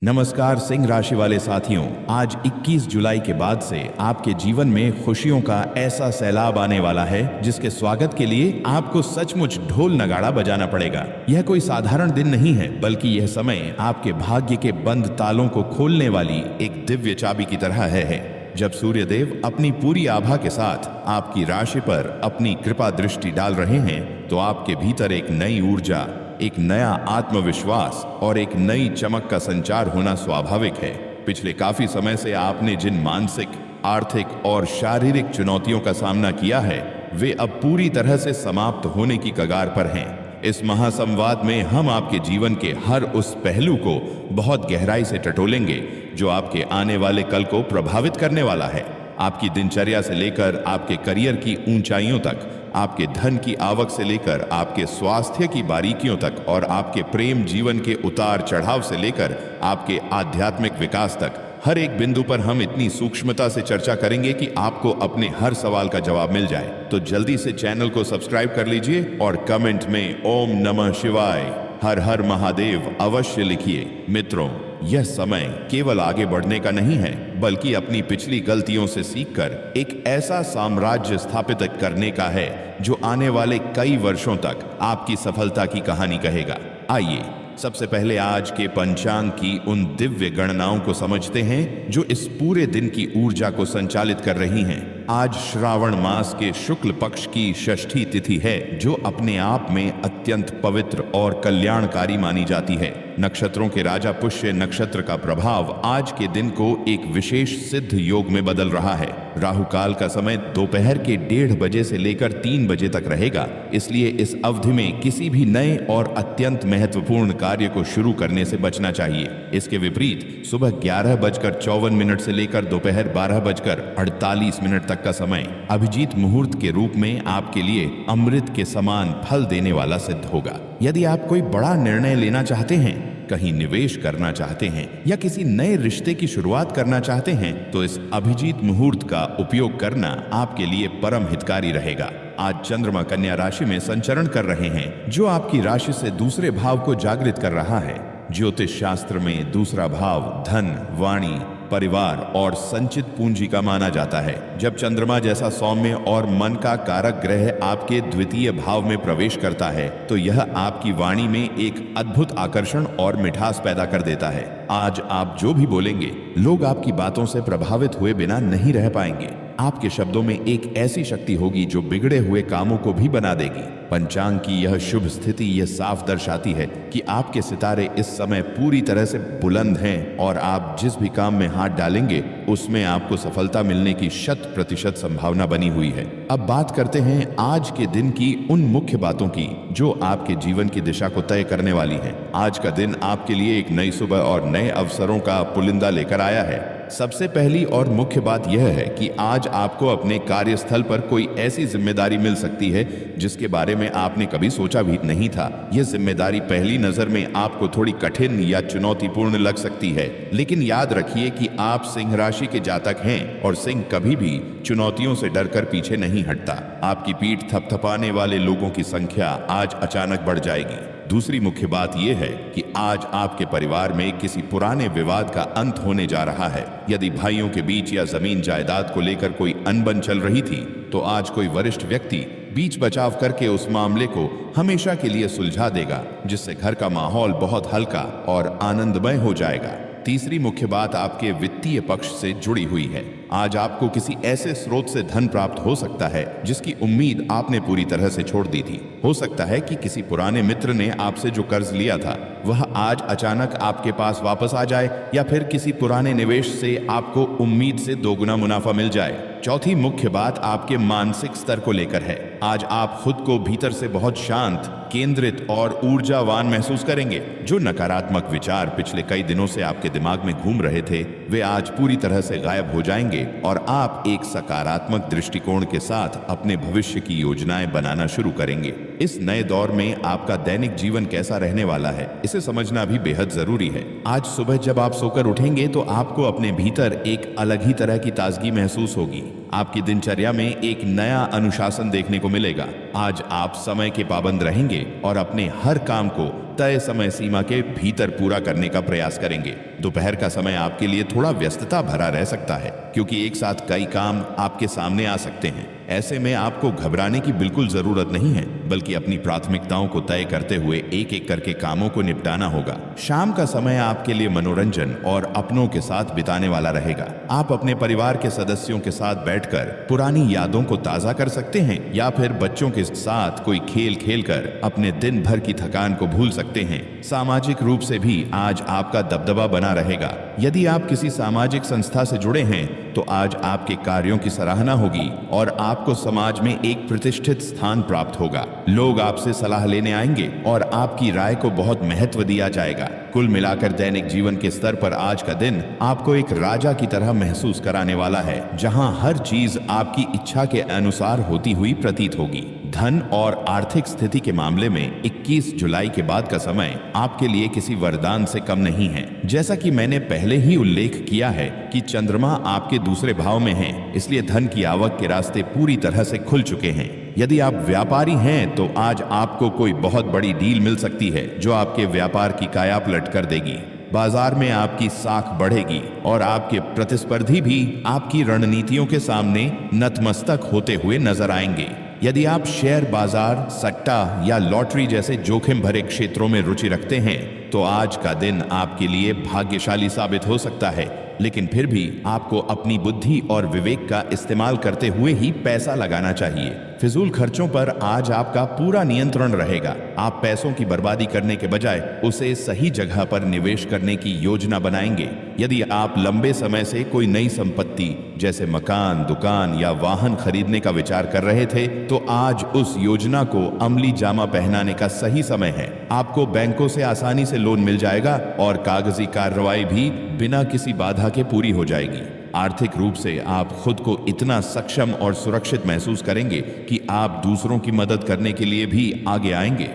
नमस्कार सिंह राशि वाले साथियों, आज 21 जुलाई के बाद से आपके जीवन में खुशियों का ऐसा सैलाब आने वाला है जिसके स्वागत के लिए आपको सचमुच ढोल नगाड़ा बजाना पड़ेगा। यह कोई साधारण दिन नहीं है, बल्कि यह समय आपके भाग्य के बंद तालों को खोलने वाली एक दिव्य चाबी की तरह है। जब सूर्यदेव अपनी पूरी आभा के साथ आपकी राशि पर अपनी कृपा दृष्टि डाल रहे हैं, तो आपके भीतर एक नई ऊर्जा, एक नया आत्मविश्वास और एक नई चमक का संचार होना स्वाभाविक है। पिछले काफी समय से आपने जिन मानसिक, आर्थिक और शारीरिक चुनौतियों का सामना किया है, वे अब पूरी तरह से समाप्त होने की कगार पर हैं। इस महासंवाद में हम आपके जीवन के हर उस पहलू को बहुत गहराई से टटोलेंगे जो आपके आने वाले कल को प्रभावित करने वाला है। आपकी दिनचर्या से लेकर आपके करियर की ऊंचाइयों तक, आपके धन की आवक से लेकर आपके स्वास्थ्य की बारीकियों तक और आपके प्रेम जीवन के उतार चढ़ाव से लेकर आपके आध्यात्मिक विकास तक, हर एक बिंदु पर हम इतनी सूक्ष्मता से चर्चा करेंगे कि आपको अपने हर सवाल का जवाब मिल जाए। तो जल्दी से चैनल को सब्सक्राइब कर लीजिए और कमेंट में ओम नमः शिवाय, हर हर महादेव अवश्य लिखिए। मित्रों, यह समय केवल आगे बढ़ने का नहीं है, बल्कि अपनी पिछली गलतियों से सीखकर एक ऐसा साम्राज्य स्थापित करने का है जो आने वाले कई वर्षों तक आपकी सफलता की कहानी कहेगा। आइए सबसे पहले आज के पंचांग की उन दिव्य गणनाओं को समझते हैं जो इस पूरे दिन की ऊर्जा को संचालित कर रही हैं। आज श्रावण मास के शुक्ल पक्ष की षष्ठी तिथि है, जो अपने आप में अत्यंत पवित्र और कल्याणकारी मानी जाती है। नक्षत्रों के राजा पुष्य नक्षत्र का प्रभाव आज के दिन को एक विशेष सिद्ध योग में बदल रहा है। राहु काल का समय दोपहर के 1:30 बजे से लेकर 3 बजे तक रहेगा, इसलिए इस अवधि में किसी भी नए और अत्यंत महत्वपूर्ण कार्य को शुरू करने से बचना चाहिए। इसके विपरीत सुबह 11:54 से लेकर दोपहर 12:48 तक का समय अभिजीत मुहूर्त के रूप में आपके लिए अमृत के समान फल देने वाला सिद्ध होगा। यदि आप कोई बड़ा निर्णय लेना चाहते हैं, कहीं निवेश करना चाहते हैं या किसी नए रिश्ते की शुरुआत करना चाहते हैं, तो इस अभिजीत मुहूर्त का उपयोग करना आपके लिए परम हितकारी रहेगा। आज चंद्रमा कन्या राशि में संचरण कर रहे हैं, जो आपकी राशि से दूसरे भाव को जागृत कर रहा है। ज्योतिष शास्त्र में दूसरा भाव धन, वाणी, परिवार और संचित पूंजी का माना जाता है। जब चंद्रमा जैसा सौम्य और मन का कारक ग्रह आपके द्वितीय भाव में प्रवेश करता है, तो यह आपकी वाणी में एक अद्भुत आकर्षण और मिठास पैदा कर देता है। आज आप जो भी बोलेंगे, लोग आपकी बातों से प्रभावित हुए बिना नहीं रह पाएंगे। आपके शब्दों में एक ऐसी शक्ति होगी जो बिगड़े हुए कामों को भी बना देगी। पंचांग की यह शुभ स्थिति यह साफ दर्शाती है कि आपके सितारे इस समय पूरी तरह से बुलंद हैं और आप जिस भी काम में हाथ डालेंगे, उसमें आपको सफलता मिलने की 100% संभावना बनी हुई है। अब बात करते हैं आज के दिन की उन मुख्य बातों की जो आपके जीवन की दिशा को तय करने वाली है। आज का दिन आपके लिए एक नई सुबह और नए अवसरों का पुलिंदा लेकर आया है। सबसे पहली और मुख्य बात यह है कि आज आपको अपने कार्यस्थल पर कोई ऐसी जिम्मेदारी मिल सकती है जिसके बारे में आपने कभी सोचा भी नहीं था। यह जिम्मेदारी पहली नजर में आपको थोड़ी कठिन या चुनौतीपूर्ण लग सकती है, लेकिन याद रखिए कि आप सिंह राशि के जातक हैं और सिंह कभी भी चुनौतियों से डरकर पीछे नहीं हटता। आपकी पीठ थपथपाने वाले लोगों की संख्या आज अचानक बढ़ जाएगी। दूसरी मुख्य बात यह है कि आज आपके परिवार में किसी पुराने विवाद का अंत होने जा रहा है। यदि भाइयों के बीच या जमीन जायदाद को लेकर कोई अनबन चल रही थी, तो आज कोई वरिष्ठ व्यक्ति बीच बचाव करके उस मामले को हमेशा के लिए सुलझा देगा, जिससे घर का माहौल बहुत हल्का और आनंदमय हो जाएगा। तीसरी मुख्य बात आपके वित्तीय पक्ष से जुड़ी हुई है। आज आपको किसी ऐसे स्रोत से धन प्राप्त हो सकता है जिसकी उम्मीद आपने पूरी तरह से छोड़ दी थी। हो सकता है कि किसी पुराने मित्र ने आपसे जो कर्ज लिया था, वह आज अचानक आपके पास वापस आ जाए, या फिर किसी पुराने निवेश से आपको उम्मीद से दोगुना मुनाफा मिल जाए। चौथी मुख्य बात आपके मानसिक स्तर को लेकर है। आज आप खुद को भीतर से बहुत शांत, केंद्रित और ऊर्जावान महसूस करेंगे। जो नकारात्मक विचार पिछले कई दिनों से आपके दिमाग में घूम रहे थे, वे आज पूरी तरह से गायब हो जाएंगे और आप एक सकारात्मक दृष्टिकोण के साथ अपने भविष्य की योजनाएं बनाना शुरू करेंगे। इस नए दौर में आपका दैनिक जीवन कैसा रहने वाला है, इसे समझना भी बेहद जरूरी है। आज सुबह जब आप सोकर उठेंगे, तो आपको अपने भीतर एक अलग ही तरह की ताजगी महसूस होगी। आपकी दिनचर्या में एक नया अनुशासन देखने को मिलेगा। आज आप समय के पाबंद रहेंगे और अपने हर काम को तय समय सीमा के भीतर पूरा करने का प्रयास करेंगे। दोपहर का समय आपके लिए थोड़ा व्यस्तता भरा रह सकता है, क्योंकि एक साथ कई काम आपके सामने आ सकते हैं। ऐसे में आपको घबराने की बिल्कुल जरूरत नहीं है, बल्कि अपनी प्राथमिकताओं को तय करते हुए एक एक करके कामों को निपटाना होगा। शाम का समय आपके लिए मनोरंजन और अपनों के साथ बिताने वाला रहेगा। आप अपने परिवार के सदस्यों के साथ बैठकर पुरानी यादों को ताजा कर सकते हैं, या फिर बच्चों के साथ कोई खेल खेलकर अपने दिन भर की थकान को भूल सकते हैं। सामाजिक रूप से भी आज आपका दबदबा बना रहेगा। यदि आप किसी सामाजिक संस्था से जुड़े हैं तो आज आपके कार्यों की सराहना होगी और आपको समाज में एक प्रतिष्ठित स्थान प्राप्त होगा। लोग आपसे सलाह लेने आएंगे और आपकी राय को बहुत महत्व दिया जाएगा। कुल मिलाकर दैनिक जीवन के स्तर पर आज का दिन आपको एक राजा की तरह महसूस कराने वाला है, जहां हर चीज आपकी इच्छा के अनुसार होती हुई प्रतीत होगी। धन और आर्थिक स्थिति के मामले में 21 जुलाई के बाद का समय आपके लिए किसी वरदान से कम नहीं है। जैसा कि मैंने पहले ही उल्लेख किया है कि चंद्रमा आपके दूसरे भाव में है, इसलिए धन की आवक के रास्ते पूरी तरह से खुल चुके हैं। यदि आप व्यापारी हैं तो आज आपको कोई बहुत बड़ी डील मिल सकती है जो आपके व्यापार की कायापलट कर देगी। बाजार में आपकी साख बढ़ेगी और आपके प्रतिस्पर्धी भी आपकी रणनीतियों के सामने नतमस्तक होते हुए नजर आएंगे। यदि आप शेयर बाजार, सट्टा या लॉटरी जैसे जोखिम भरे क्षेत्रों में रुचि रखते हैं तो आज का दिन आपके लिए भाग्यशाली साबित हो सकता है, लेकिन फिर भी आपको अपनी बुद्धि और विवेक का इस्तेमाल करते हुए ही पैसा लगाना चाहिए। फिजूल खर्चों पर आज आपका पूरा नियंत्रण रहेगा। आप पैसों की बर्बादी करने के बजाय उसे सही जगह पर निवेश करने की योजना बनाएंगे। यदि आप लंबे समय से कोई नई संपत्ति जैसे मकान, दुकान या वाहन खरीदने का विचार कर रहे थे तो आज उस योजना को अमली जामा पहनाने का सही समय है। आपको बैंकों से आसानी से लोन मिल जाएगा और कागजी कार्रवाई भी बिना किसी बाधा के पूरी हो जाएगी। आर्थिक रूप से आप खुद को इतना सक्षम और सुरक्षित महसूस करेंगे कि आप दूसरों की मदद करने के लिए भी आगे आएंगे।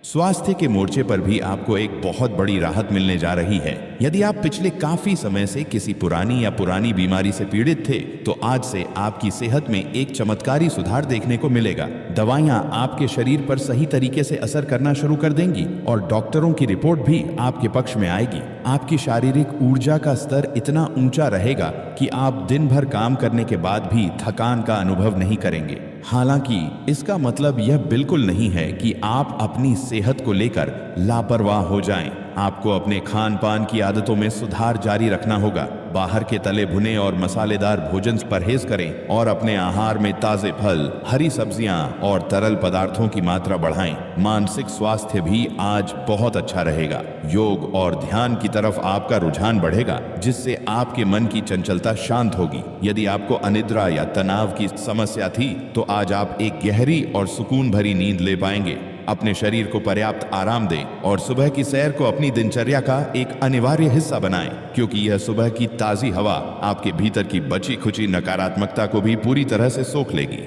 स्वास्थ्य के मोर्चे पर भी आपको एक बहुत बड़ी राहत मिलने जा रही है। यदि आप पिछले काफी समय से किसी पुरानी बीमारी से पीड़ित थे तो आज से आपकी सेहत में एक चमत्कारी सुधार देखने को मिलेगा। दवाइयां आपके शरीर पर सही तरीके से असर करना शुरू कर देंगी और डॉक्टरों की रिपोर्ट भी आपके पक्ष में आएगी। आपकी शारीरिक ऊर्जा का स्तर इतना ऊंचा रहेगा कि आप दिन भर काम करने के बाद भी थकान का अनुभव नहीं करेंगे। हालांकि इसका मतलब यह बिल्कुल नहीं है कि आप अपनी सेहत को लेकर लापरवाह हो जाएं। आपको अपने खान पान की आदतों में सुधार जारी रखना होगा। बाहर के तले भुने और मसालेदार भोजन से परहेज करें और अपने आहार में ताजे फल, हरी सब्जियां और तरल पदार्थों की मात्रा बढ़ाएं। मानसिक स्वास्थ्य भी आज बहुत अच्छा रहेगा। योग और ध्यान की तरफ आपका रुझान बढ़ेगा, जिससे आपके मन की चंचलता शांत होगी। यदि आपको अनिद्रा या तनाव की समस्या थी तो आज आप एक गहरी और सुकून भरी नींद ले पाएंगे। अपने शरीर को पर्याप्त आराम दें और सुबह की सैर को अपनी दिनचर्या का एक अनिवार्य हिस्सा बनाएं, क्योंकि यह सुबह की ताजी हवा आपके भीतर की बची खुची नकारात्मकता को भी पूरी तरह से सोख लेगी।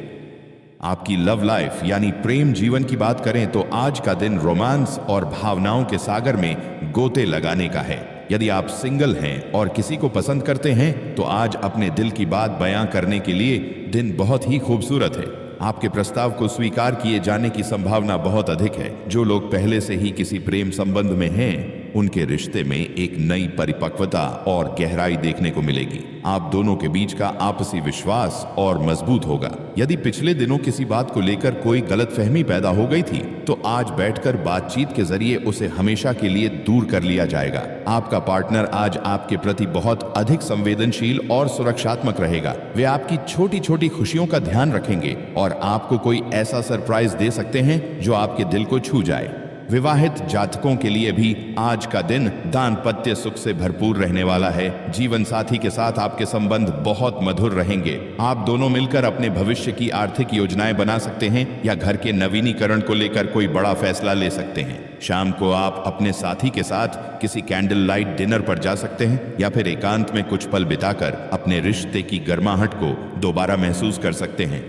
आपकी लव लाइफ यानी प्रेम जीवन की बात करें तो आज का दिन रोमांस और भावनाओं के सागर में गोते लगाने का है। यदि आप सिंगल हैं और किसी को पसंद करते हैं तो आज अपने दिल की बात बयां करने के लिए दिन बहुत ही खूबसूरत है। आपके प्रस्ताव को स्वीकार किए जाने की संभावना बहुत अधिक है। जो लोग पहले से ही किसी प्रेम संबंध में हैं, उनके रिश्ते में एक नई परिपक्वता और गहराई देखने को मिलेगी। आप दोनों के बीच का आपसी विश्वास और मजबूत होगा। यदि पिछले दिनों किसी बात को लेकर कोई गलतफहमी पैदा हो गई थी तो आज बैठकर बातचीत के जरिए उसे हमेशा के लिए दूर कर लिया जाएगा। आपका पार्टनर आज आपके प्रति बहुत अधिक संवेदनशील और सुरक्षात्मक रहेगा। वे आपकी छोटी छोटी खुशियों का ध्यान रखेंगे और आपको कोई ऐसा सरप्राइज दे सकते हैं जो आपके दिल को छू जाए। विवाहित जातकों के लिए भी आज का दिन दाम्पत्य सुख से भरपूर रहने वाला है। जीवन साथी के साथ आपके संबंध बहुत मधुर रहेंगे। आप दोनों मिलकर अपने भविष्य की आर्थिक योजनाएं बना सकते हैं या घर के नवीनीकरण को लेकर कोई बड़ा फैसला ले सकते हैं। शाम को आप अपने साथी के साथ किसी कैंडल लाइट डिनर पर जा सकते हैं या फिर एकांत में कुछ पल बिताकर अपने रिश्ते की गर्माहट को दोबारा महसूस कर सकते हैं।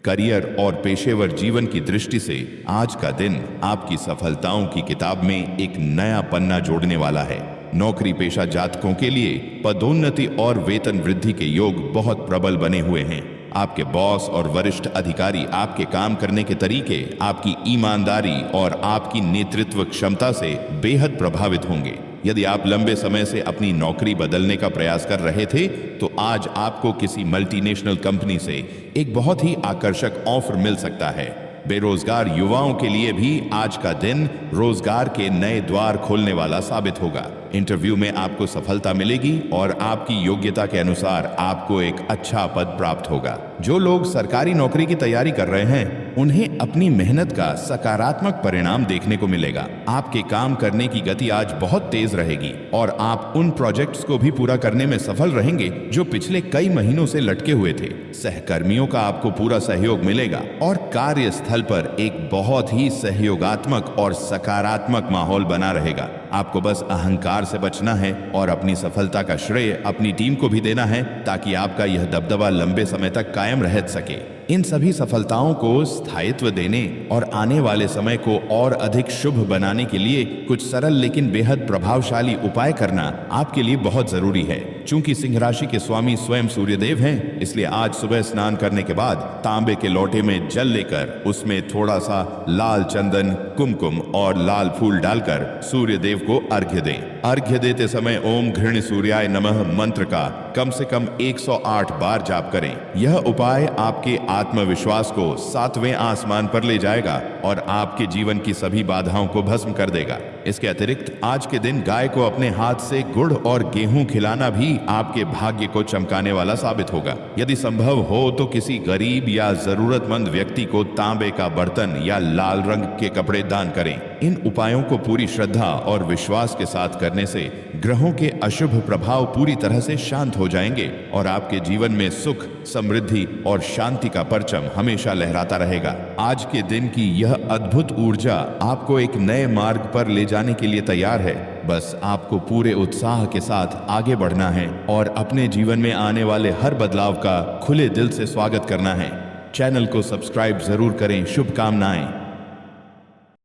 करियर और पेशेवर जीवन की दृष्टि से आज का दिन आपकी सफलताओं की किताब में एक नया पन्ना जोड़ने वाला है। नौकरी पेशा जातकों के लिए पदोन्नति और वेतन वृद्धि के योग बहुत प्रबल बने हुए हैं। आपके बॉस और वरिष्ठ अधिकारी आपके काम करने के तरीके, आपकी ईमानदारी और आपकी नेतृत्व क्षमता से बेहद प्रभावित होंगे। यदि आप लंबे समय से अपनी नौकरी बदलने का प्रयास कर रहे थे, तो आज आपको किसी मल्टीनेशनल कंपनी से एक बहुत ही आकर्षक ऑफर मिल सकता है। बेरोजगार युवाओं के लिए भी आज का दिन रोजगार के नए द्वार खोलने वाला साबित होगा। इंटरव्यू में आपको सफलता मिलेगी और आपकी योग्यता के अनुसार आपको एक अच्छा पद प्राप्त होगा। जो लोग सरकारी नौकरी की तैयारी कर रहे हैं, उन्हें अपनी मेहनत का सकारात्मक परिणाम देखने को मिलेगा। आपके काम करने की गति आज बहुत तेज रहेगी और आप उन प्रोजेक्ट्स को भी पूरा करने में सफल रहेंगे जो पिछले कई महीनों से लटके हुए थे। सहकर्मियों का आपको पूरा सहयोग मिलेगा और कार्यस्थल पर एक बहुत ही सहयोगात्मक और सकारात्मक माहौल बना रहेगा। आपको बस अहंकार से बचना है और अपनी सफलता का श्रेय अपनी टीम को भी देना है, ताकि आपका यह दबदबा लंबे समय तक कायम रह सके। इन सभी सफलताओं को स्थायित्व देने और आने वाले समय को और अधिक शुभ बनाने के लिए कुछ सरल लेकिन बेहद प्रभावशाली उपाय करना आपके लिए बहुत जरूरी है। चूंकि सिंह राशि के स्वामी स्वयं सूर्यदेव हैं, इसलिए आज सुबह स्नान करने के बाद तांबे के लोटे में जल लेकर उसमें थोड़ा सा लाल चंदन, कुमकुम और लाल फूल डालकर सूर्यदेव को अर्घ्य दें। अर्घ्य देते समय ओम घृण सूर्याय नमः मंत्र का कम से कम 108 बार जाप करें। यह उपाय आपके आत्मविश्वास को 7वें आसमान पर ले जाएगा और आपके जीवन की सभी बाधाओं को भस्म कर देगा। इसके अतिरिक्त आज के दिन गाय को अपने हाथ से गुड़ और गेहूं खिलाना भी आपके भाग्य को चमकाने वाला साबित होगा। यदि संभव हो तो किसी गरीब या जरूरतमंद व्यक्ति को तांबे का बर्तन या लाल रंग के कपड़े दान करें। इन उपायों को पूरी श्रद्धा और विश्वास के साथ करने से ग्रहों के अशुभ प्रभाव पूरी तरह से शांत हो जाएंगे और आपके जीवन में सुख, समृद्धि और शांति का परचम हमेशा लहराता रहेगा। आज के दिन की यह अद्भुत ऊर्जा आपको एक नए मार्ग पर ले जाने के लिए तैयार है। बस आपको पूरे उत्साह के साथ आगे बढ़ना है और अपने जीवन में आने वाले हर बदलाव का खुले दिल से स्वागत करना है। चैनल को सब्सक्राइब जरूर करें। शुभकामनाएं।